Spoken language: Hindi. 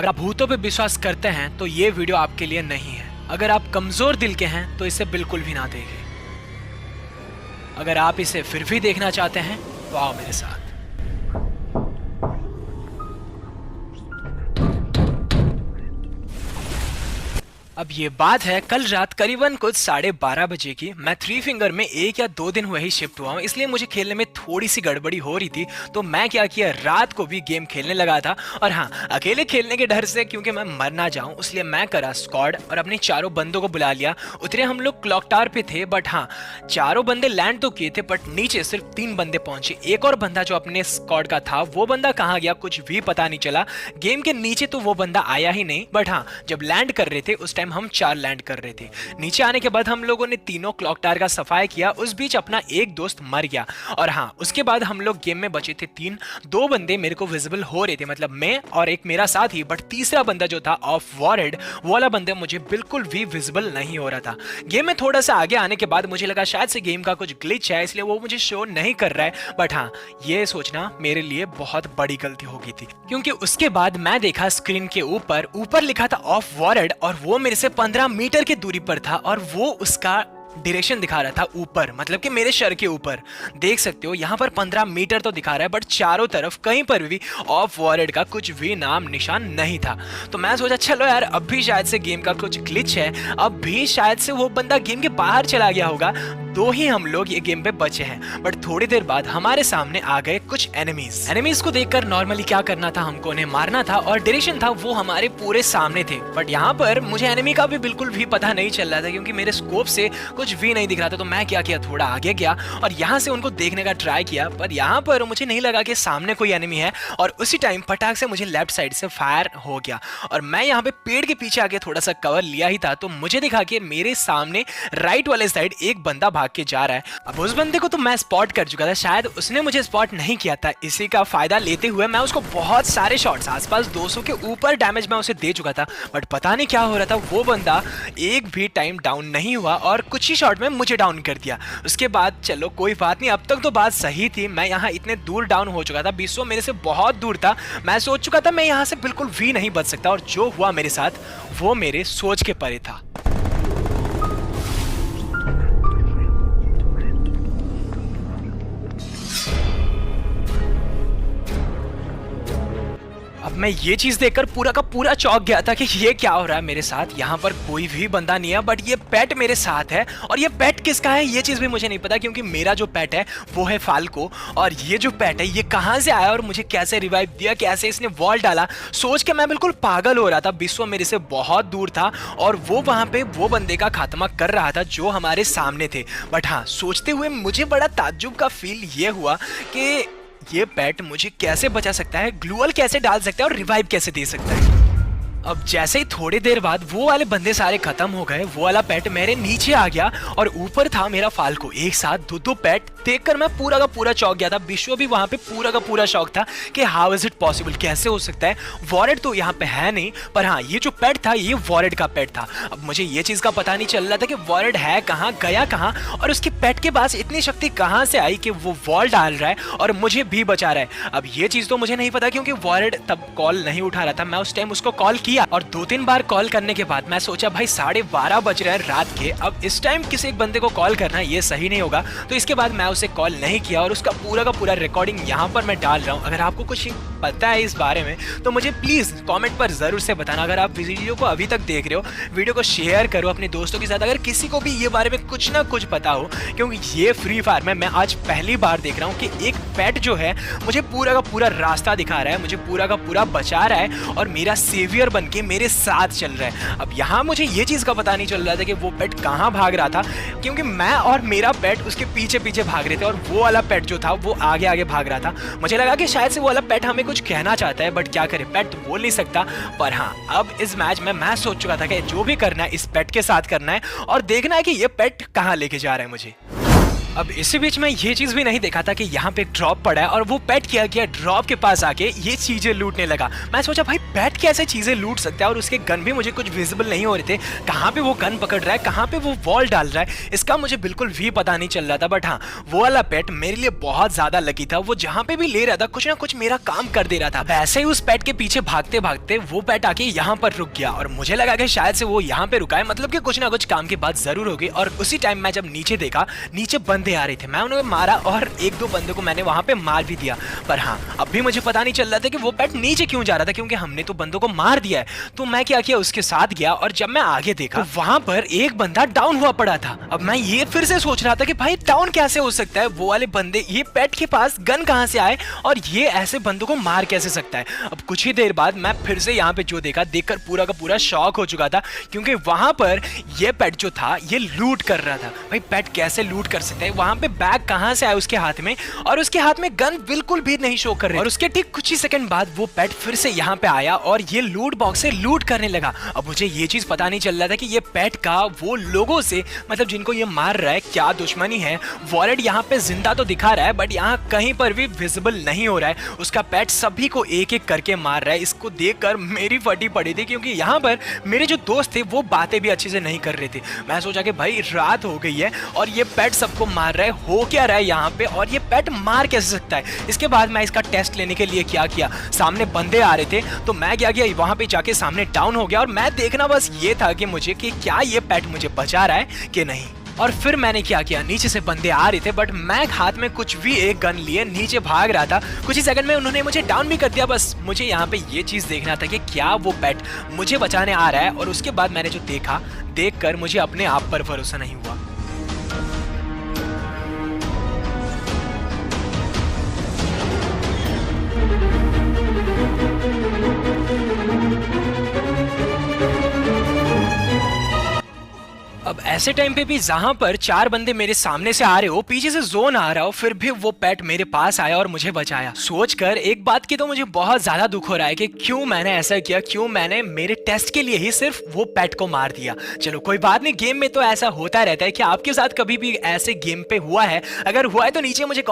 अगर आप भूतों पे विश्वास करते हैं तो ये वीडियो आपके लिए नहीं है। अगर आप कमजोर दिल के हैं तो इसे बिल्कुल भी ना देखें। अगर आप इसे फिर भी देखना चाहते हैं तो आओ मेरे साथ। अब ये बात है कल रात करीबन कुछ 12:30 बजे की। मैं थ्री फिंगर में 1 या 2 दिन हुए ही शिफ्ट हुआ हूँ, इसलिए मुझे खेलने में थोड़ी सी गड़बड़ी हो रही थी। तो मैं क्या किया, रात को भी गेम खेलने लगा था। और हाँ, अकेले खेलने के डर से, क्योंकि मैं मर ना जाऊं, इसलिए मैं करा स्क्वाड और अपने चारों बंदों को बुला लिया। उतरे हम लोग क्लॉक टावर पे थे, बट हाँ, चारों बंदे लैंड तो किए थे, बट नीचे सिर्फ 3 बंदे पहुंचे। एक और बंदा जो अपने स्क्वाड का था, वो बंदा कहाँ गया कुछ भी पता नहीं चला। गेम के नीचे तो वो बंदा आया ही नहीं, बट हाँ, जब लैंड कर रहे थे उस टाइम हम 4 लैंड कर रहे थे। नीचे आने के बाद हम लोगों ने तीनों क्लॉक टावर का सफाया किया। उस बीच अपना एक दोस्त मर गया। और हाँ, उसके बाद हम लोग गेम में बचे थे 3। 2 बंदे मेरे को विजिबल हो रहे थे, मतलब मैं और एक मेरा साथी, बट तीसरा बंदा जो था ऑफ वॉरेड, वो वाला बंदा मुझे बिल्कुल भी विजिबल नहीं हो रहा था। गेम में थोड़ा सा आगे आने के बाद मुझे लगा शायद से गेम का कुछ ग्लिच है, इसलिए वो मुझे शो नहीं कर रहा है। बट हाँ, ये सोचना मेरे लिए बहुत बड़ी गलती हो गई थी, क्योंकि उसके बाद मैं देखा स्क्रीन के ऊपर लिखा था ऑफ वॉरेड, और वो मेरे से 15 मीटर की दूरी पर था, और वो उसका डायरेक्शन दिखा रहा था ऊपर, मतलब कि मेरे सर के ऊपर। देख सकते हो यहाँ पर 15 मीटर तो दिखा रहा है, बट चारों तरफ कहीं पर भी ऑफ वॉरेड का कुछ भी नाम निशान नहीं था। तो मैं सोचा चलो यार, अब भी शायद से गेम का कुछ ग्लिच है, अब भी शायद से वो बंदा गेम के बाहर चला गया होगा। 2 ही हम लोग ये गेम पे बचे हैं। बट थोड़ी देर बाद हमारे सामने आ गए कुछ एनिमीज को देखकर नॉर्मली क्या करना था, हमको उन्हें मारना था, और डायरेक्शन था वो हमारे पूरे सामने थे। बट यहाँ पर मुझे एनिमी का भी बिल्कुल भी पता नहीं चल रहा था, क्योंकि मेरे स्कोप से कुछ भी नहीं दिख रहा था। तो मैं क्या किया, थोड़ा आगे गया और यहाँ से उनको देखने का ट्राई किया, पर यहाँ पर मुझे नहीं लगा कि सामने कोई एनिमी है। और उसी टाइम फटाक से मुझे लेफ्ट साइड से फायर हो गया, और मैं यहाँ पे पेड़ के पीछे आके थोड़ा सा कवर लिया ही था, तो मुझे दिखा कि मेरे सामने राइट वाले साइड एक बंदा भाग के जा रहा है। अब उस बंदे को तो मैं स्पॉट कर चुका था, शायद उसने मुझे स्पॉट नहीं किया था। इसी का फायदा लेते हुए मैं उसको बहुत सारे शॉट्स, आसपास 200 के ऊपर डैमेज मैं उसे दे चुका था। बट पता नहीं क्या हो रहा था, वो बंदा एक भी टाइम डाउन नहीं हुआ और कुछ ही शॉट में मुझे डाउन कर दिया। उसके बाद चलो कोई बात नहीं, अब तक तो बात सही थी। मैं यहाँ इतने दूर डाउन हो चुका था, बिस्वा मेरे से बहुत दूर था। मैं सोच चुका था मैं यहाँ से बिल्कुल भी नहीं बच सकता, और जो हुआ मेरे साथ वो मेरे सोच के परे था। अब मैं ये चीज देखकर पूरा का पूरा चौंक गया था कि ये क्या हो रहा है मेरे साथ। यहाँ पर कोई भी बंदा नहीं है, बट ये पेट मेरे साथ है, और ये पेट किसका है ये चीज भी मुझे नहीं पता, क्योंकि मेरा जो पेट है वो है फाल्को, और ये जो पेट है ये कहाँ से आया और मुझे कैसे रिवाइव दिया, कैसे इसने वॉल डाला, सोच के मैं बिल्कुल पागल हो रहा था। विश्व मेरे से बहुत दूर था, और वो वहां पे वो बंदे का खात्मा कर रहा था जो हमारे सामने थे। बट हाँ, सोचते हुए मुझे बड़ा ताज्जुब का फील ये हुआ कि ये पेट मुझे कैसे बचा सकता है, ग्लूअल कैसे डाल सकता है, और रिवाइव कैसे दे सकता है। अब जैसे ही थोड़ी देर बाद वो वाले बंदे सारे खत्म हो गए, वो वाला पेट मेरे नीचे आ गया, और ऊपर था मेरा फाल्को। एक साथ 2 पेट देखकर मैं पूरा का पूरा चौंक गया था। विश्व भी वहां पे पूरा का पूरा शौक था कि हाउ इज इट पॉसिबल, कैसे हो सकता है। वॉरेड तो यहाँ पे है नहीं, पर हाँ, ये जो पेट था ये वॉरेड का पेट था। अब मुझे ये चीज का पता नहीं चल रहा था कि वॉरेड है कहाँ, गया कहाँ, और उसके पेट के पास इतनी शक्ति कहाँ से आई कि वो वॉल डाल रहा है और मुझे भी बचा रहा है। अब ये चीज तो मुझे नहीं पता, क्योंकि वॉरेड तब कॉल नहीं उठा रहा था। मैं उस टाइम उसको कॉल किया, और 2-3 बार कॉल करने के बाद मैं सोचा भाई 12:30 बज रहे हैं रात के, अब इस टाइम किसी एक बंदे को कॉल करना ये सही नहीं होगा। तो इसके बाद मैं उसे कॉल नहीं किया, और उसका पूरा का पूरा रिकॉर्डिंग यहाँ पर मैं डाल रहा हूँ। अगर आपको कुछ पता है इस बारे में तो मुझे प्लीज कमेंट पर जरूर से बताना। अगर आप वीडियो को अभी तक देख रहे हो, वीडियो को शेयर करो अपने दोस्तों के साथ, अगर किसी को भी ये बारे में कुछ ना कुछ पता हो, क्योंकि ये फ्री फायर में मैं आज पहली बार देख रहा हूँ कि एक पेट जो है मुझे पूरा का पूरा रास्ता दिखा रहा है, मुझे पूरा का पूरा बचा रहा है, और मेरा सेवियर बन के मेरे साथ चल रहा है। अब यहाँ मुझे ये चीज का पता नहीं चल रहा था कि वो पेट कहाँ भाग रहा था, क्योंकि मैं और मेरा पेट उसके पीछे पीछे भाग रहे थे, और वो वाला पेट जो था वो आगे आगे भाग रहा था। मुझे लगा कि शायद से वो वाला पेट हमें कुछ कहना चाहता है, बट क्या करे, पेट तो बोल नहीं सकता। पर हाँ, अब इस मैच में मैं सोच चुका था कि जो भी करना है इस पेट के साथ करना है, और देखना है कि ये पेट कहाँ लेके जा रहा है मुझे। अब इसी बीच में ये चीज भी नहीं देखा था कि यहाँ पे एक ड्रॉप पड़ा है और वो पेट क्या किया, ड्रॉप के पास आके ये चीजें लूटने लगा। मैं सोचा भाई पेट कैसे चीजें लूट सकता है, और उसके गन भी मुझे कुछ विजिबल नहीं हो रहे थे, कहाँ पे वो गन पकड़ रहा है, कहाँ पे वो वॉल डाल रहा है, इसका मुझे बिल्कुल भी पता नहीं चल रहा था। बट हाँ, वो वाला पेट मेरे लिए बहुत ज्यादा लकी था, वो जहाँ पे भी ले रहा था कुछ ना कुछ मेरा काम कर दे रहा था। वैसे ही उस पेट के पीछे भागते भागते वो पेट आके यहाँ पर रुक गया, और मुझे लगा कि शायद से वो यहाँ पे रुका है, मतलब कि कुछ ना कुछ काम की बात जरूर होगी। और उसी टाइम मैं जब नीचे देखा, नीचे बंदे आ रहे थे, मैं उन्हें मारा और एक दो बंदों को मैंने वहां पे मार भी दिया। पर हाँ, अब भी मुझे पता नहीं चल रहा था कि वो पेट नीचे क्यों जा रहा था, क्योंकि हमने तो बंदों को मार दिया है। तो मैं क्या किया, उसके साथ गया, और जब मैं आगे देखा तो वहां पर एक बंदा डाउन हुआ पड़ा था। अब मैं ये फिर से सोच रहा था कि भाई डाउन कैसे हो सकता है, वो वाले बंदे, ये पेट के पास गन कहां से आए और ये ऐसे बंदों को मार कैसे सकता है। अब कुछ ही देर बाद मैं फिर से यहाँ पे जो देखा, देखकर पूरा का पूरा शॉक हो चुका था, क्योंकि वहां पर ये पेट जो था ये लूट कर रहा था। भाई पेट कैसे लूट कर सकता है, वहां पे बैग कहां से आया उसके हाथ में, और उसके हाथ में गन बिल्कुल भी नहीं शो कर रही। और उसके ठीक कुछ ही सेकंड बाद वो पेट फिर से यहाँ पे आया और ये लूट बॉक्स से लूट करने लगा। अब मुझे ये चीज पता नहीं चल रहा था कि ये पेट का वो लोगों से, मतलब जिनको ये मार रहा है, क्या दुश्मनी है। वॉलेट यहाँ पे जिंदा तो दिखा रहा है, बट यहाँ कहीं पर भी विजिबल नहीं हो रहा है। उसका पेट सभी को एक एक करके मार रहा है। इसको देखकर मेरी फटी पड़ी थी, क्योंकि यहाँ पर मेरे जो दोस्त थे वो बातें भी अच्छे से नहीं कर रहे थे। मैं सोचा कि भाई रात हो गई है और ये पेट सबको मार रहा है, हो क्या रहा है यहाँ पे, और ये पेट मार कैसे सकता है। इसके बाद मैं इसका टेस्ट लेने के लिए क्या किया, सामने बंदे आ रहे थे तो मैं क्या किया, वहां पे जाके सामने डाउन हो गया, और मैं देखना बस ये था कि मुझे कि क्या ये पेट मुझे बचा रहा है कि नहीं। और फिर मैंने क्या किया, नीचे से बंदे आ रहे थे, बट मैं हाथ में कुछ भी एक गन लिए नीचे भाग रहा था। कुछ ही सेकंड में उन्होंने मुझे डाउन भी कर दिया। बस मुझे यहाँ पे ये चीज देखना था कि क्या वो पेट मुझे बचाने आ रहा है। और उसके बाद मैंने जो देखा, देखकर मुझे अपने आप पर भरोसा नहीं हुआ। अब ऐसे टाइम पे भी जहां पर चार बंदे मेरे सामने से आ रहे हो, पीछे से जोन आ रहा हो, फिर भी वो पेट मेरे पास आया और मुझे बचाया। सोचकर एक बात की तो मुझे बहुत ज्यादा दुख हो रहा है कि क्यों मैंने ऐसा किया, क्यों मैंने मेरे टेस्ट के लिए ही सिर्फ वो पेट को मार दिया। चलो कोई बात नहीं, गेम में तो ऐसा होता रहता है। कि आपके साथ कभी भी ऐसे गेम पे हुआ है? अगर हुआ है तो नीचे मुझे